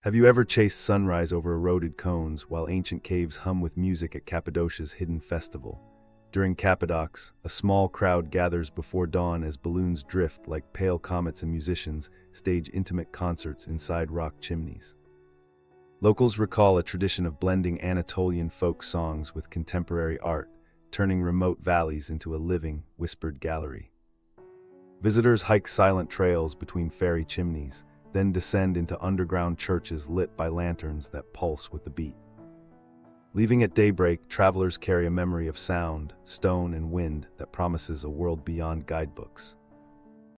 Have you ever chased sunrise over eroded cones while ancient caves hum with music at Cappadocia's hidden festival? During Cappadox, a small crowd gathers before dawn as balloons drift like pale comets, and musicians stage intimate concerts inside rock chimneys. Locals recall a tradition of blending Anatolian folk songs with contemporary art, turning remote valleys into a living, whispered gallery. Visitors hike silent trails between fairy chimneys, then descend into underground churches lit by lanterns that pulse with the beat. Leaving at daybreak, travelers carry a memory of sound, stone, and wind that promises a world beyond guidebooks.